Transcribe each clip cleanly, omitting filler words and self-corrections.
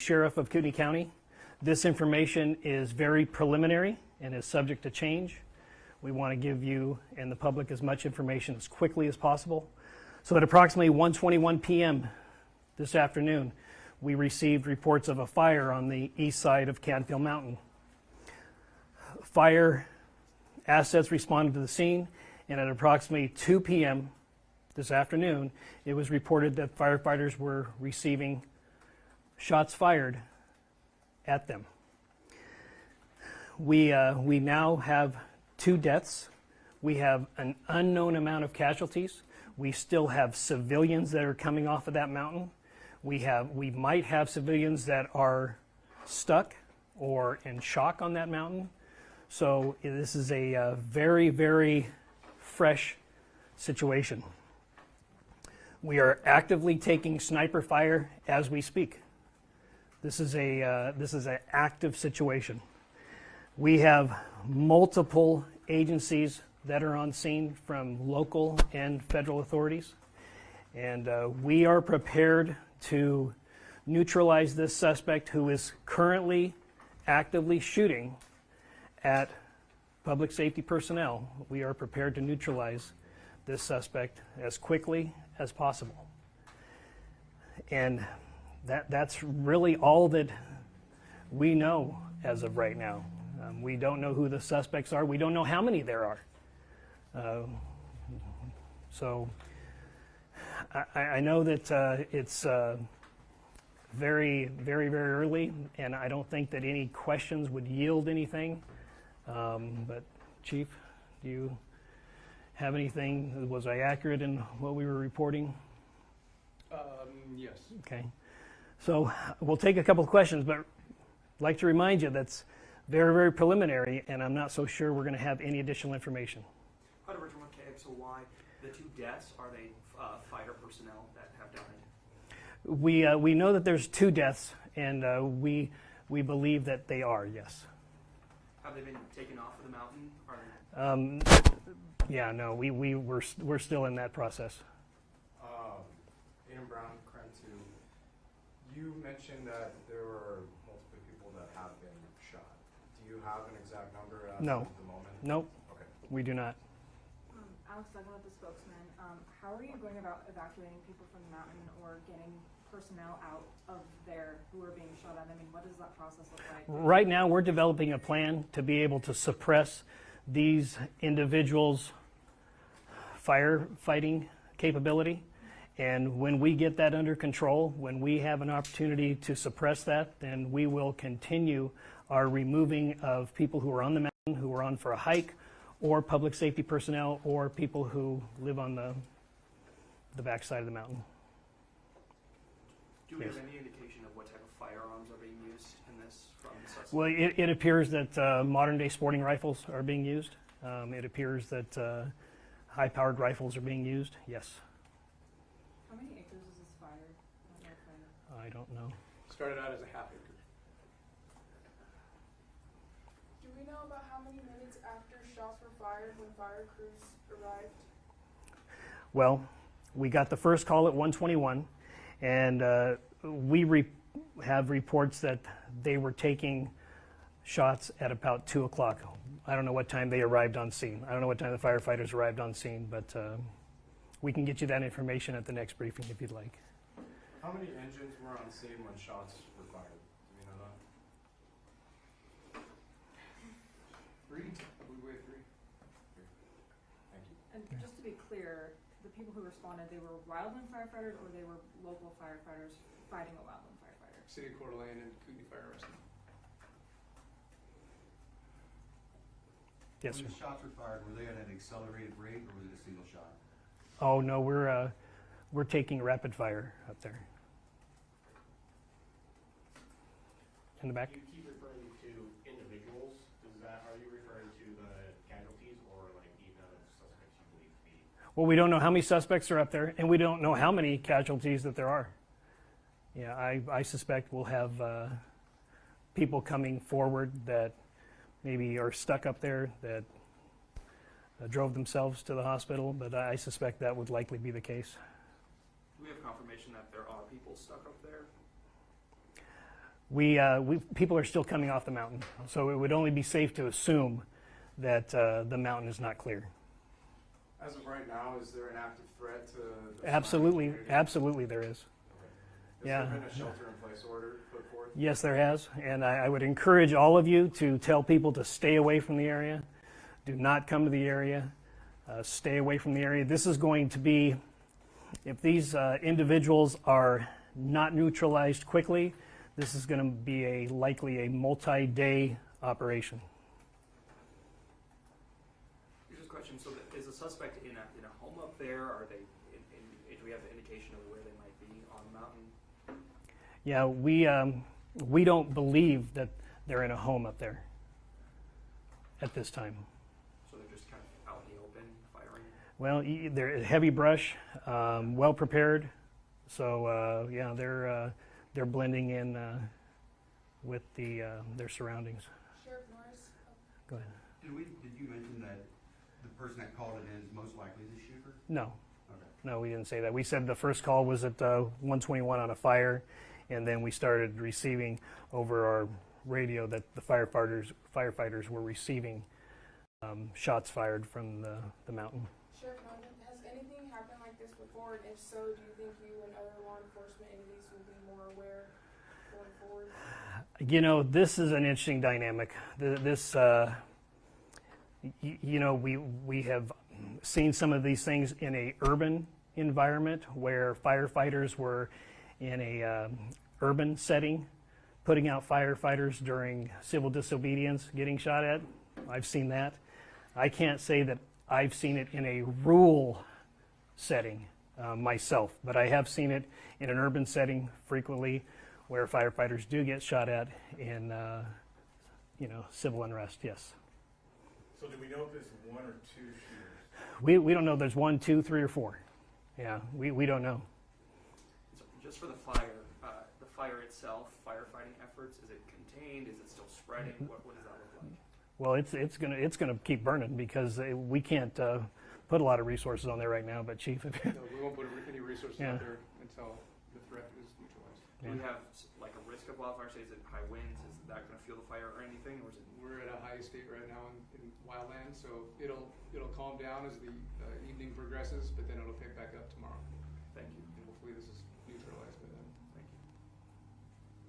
Sheriff of Kootenai County. This information is very preliminary and is subject to change. We want to give you and the public as much information as quickly as possible. So at approximately 1:21 p.m. this afternoon, we received reports of a fire on the east side of Canfield Mountain. Fire assets responded to the scene, and at approximately 2 p.m. this afternoon, it was reported that firefighters were receiving shots fired at them. We now have 2 deaths. We have an unknown amount of casualties. We still have civilians that are coming off of that mountain. We might have civilians that are stuck or in shock on that mountain. So this is a very, very fresh situation. We are actively taking sniper fire as we speak. This is an active situation. We have multiple agencies that are on scene from local and federal authorities, and we are prepared to neutralize this suspect who is currently actively shooting at public safety personnel. We are prepared to neutralize this suspect as quickly as possible. And that's really all that we know as of right now. We don't know who the suspects are. We don't know how many there are. So I know that it's very, very, very early, and I don't think that any questions would yield anything. But Chief, do you have anything? Was I accurate in what we were reporting? Yes. Okay. So we'll take a couple of questions, but I'd like to remind you that's very, very preliminary, and I'm not so sure we're going to have any additional information. Part of original KXOY, the 2 deaths, are they fighter personnel that have died? We know that there's 2 deaths, and we believe that they are, yes. Have they been taken off of the mountain? Are they... Yeah, no, we're still in that process. Ian Brown, Crime 2. You mentioned that there were multiple people that have been shot. Do you have an exact number at No. the moment? Nope, Okay. we do not. Alex Douglas, the spokesman. How are you going about evacuating people from the mountain or getting personnel out of there who are being shot at? I mean, what does that process look like? Right now, we're developing a plan to be able to suppress these individuals' firefighting capability. And when we get that under control, when we have an opportunity to suppress that, then we will continue our removing of people who are on the mountain, who are on for a hike, or public safety personnel, or people who live on the backside of the mountain. Do we Yes. have any indication of what type of firearms are being used in this from the suspect? Well, it appears that modern-day sporting rifles are being used. It appears that high-powered rifles are being used, yes. How many acres is this fire? I don't know. Started out as a half acre. Do we know about how many minutes after shots were fired when fire crews arrived? Well, we got the first call at 1:21, and we have reports that they were taking shots at about 2 o'clock. I don't know what time they arrived on scene. I don't know what time the firefighters arrived on scene, but we can get you that information at the next briefing if you'd like. How many engines were on scene when shots were fired? Do we know that? 3? We wait 3. Thank you. And just to be clear, the people who responded, they were wildland firefighters or they were local firefighters fighting a wildland firefighter? City of Coeur d'Alene and Kootenai Fire Rescue. Yes, sir. When the shots were fired, were they at an accelerated rate or was it a single shot? Oh no, we're taking rapid fire up there. In the back. You keep referring to individuals. Are you referring to the casualties or like the amount of suspects you believe to be? Well, we don't know how many suspects are up there, and we don't know how many casualties that there are. Yeah, I suspect we'll have people coming forward that maybe are stuck up there that drove themselves to the hospital, but I suspect that would likely be the case. Do we have confirmation that there are people stuck up there? People are still coming off the mountain, so it would only be safe to assume that the mountain is not clear. As of right now, is there an active threat to the surrounding Absolutely, community? absolutely there is. Has Yeah. there been a shelter-in-place order put forth? Yes, there has, and I would encourage all of you to tell people to stay away from the area. Do not come to the area. Stay away from the area. This is going to be, if these individuals are not neutralized quickly, this is going to be likely a multi-day operation. Here's a question. So is the suspect in a home up there? Are they, do we have an indication of where they might be on the mountain? Yeah, we don't believe that they're in a home up there at this time. So they're just kind of out in the open, firing? Well, they're heavy brush, well prepared, so yeah, they're blending in with their surroundings. Sheriff Norris? Go ahead. Did you mention that the person that called it in is most likely the shooter? No, Okay. no, we didn't say that. We said the first call was at 121 on a fire, and then we started receiving over our radio that the firefighters were receiving shots fired from the mountain. Sheriff Norris, has anything happened like this before? And if so, do you think you and other law enforcement entities will be more aware going forward? You know, this is an interesting dynamic. We have seen some of these things in a urban environment where firefighters were in a urban setting, putting out firefighters during civil disobedience, getting shot at. I've seen that. I can't say that I've seen it in a rural setting myself, but I have seen it in an urban setting frequently where firefighters do get shot at in civil unrest, yes. So do we know if there's one or two shooters? We don't know if there's 1, 2, 3, or 4. Yeah, we don't know. So just for the fire itself, firefighting efforts, is it contained? Is it still spreading? What does that look like? Well, it's gonna keep burning because we can't put a lot of resources on there right now. But Chief, if No, we won't put any resources Yeah. out there until the threat is neutralized. Do we have like a risk of wildfire? Say, is it high winds? Is that going to fuel the fire or anything, or is it? We're at a high state right now in wildland, so it'll calm down as the evening progresses, but then it'll pick back up tomorrow. Thank you. And hopefully this is neutralized by then. Thank you.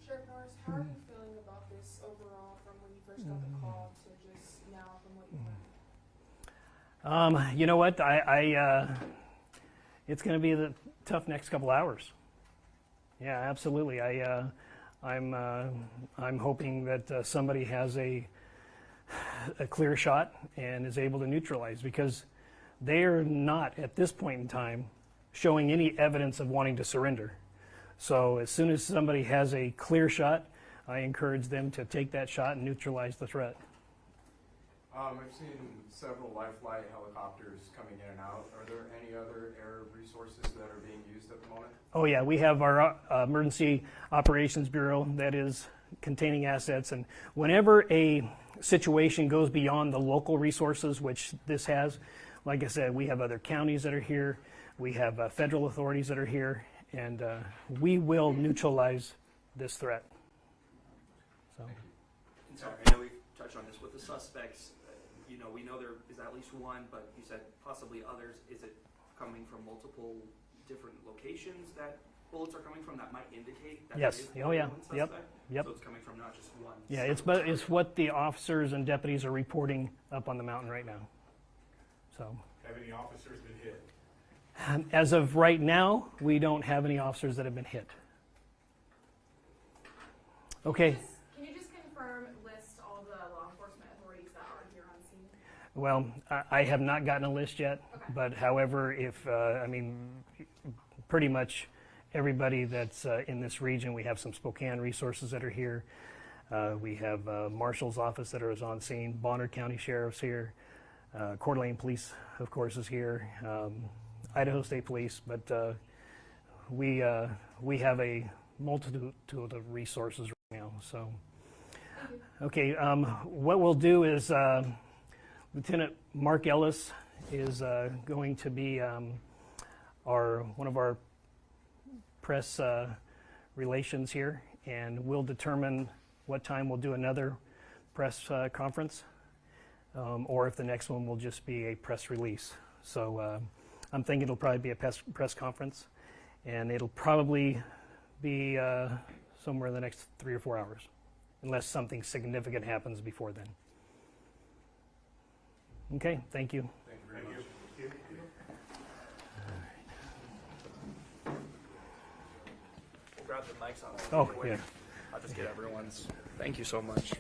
Sheriff Norris, how are you feeling about this overall from when you first got the call to just now from what you learned? you know what, it's going to be the tough next couple hours. Yeah, absolutely. I'm hoping that somebody has a clear shot and is able to neutralize, because they are not at this point in time showing any evidence of wanting to surrender. So as soon as somebody has a clear shot, I encourage them to take that shot and neutralize the threat. I've seen several Life Flight helicopters coming in and out. Are there any other air resources that are being used at the moment? Oh yeah, we have our Emergency Operations Bureau that is containing assets, and whenever a situation goes beyond the local resources, which this has, like I said, we have other counties that are here, we have federal authorities that are here, and we will neutralize this threat. So. And sorry, I know we've touched on this with the suspects. We know there is at least one, but you said possibly others. Is it coming from multiple different locations that bullets are coming from that might indicate that Yes. it is Oh, yeah. one suspect? Yep. So it's coming from not just one. Yeah, it's what the officers and deputies are reporting up on the mountain right now. So, Have any officers been hit? as of right now, we don't have any officers that have been hit. Okay. Can you just confirm, list all the law enforcement authorities that are here on scene? Well, I have not gotten a list yet, Okay. but however, if pretty much everybody that's in this region, we have some Spokane resources that are here. We have Marshal's office that is on scene. Bonner County Sheriff's here. Coeur d'Alene Police, of course, is here. Idaho State Police, but we have a multitude of resources right now. So, okay, what we'll do is Lieutenant Mark Ellis is going to be one of our press relations here, and we'll determine what time we'll do another press conference, or if the next one will just be a press release. So I'm thinking it'll probably be a press conference, and it'll probably be somewhere in the next 3 or 4 hours, unless something significant happens before then. Okay, thank you. Thank you very much. We'll grab the mics on. Oh, yeah. I'll just get everyone's. Thank you so much.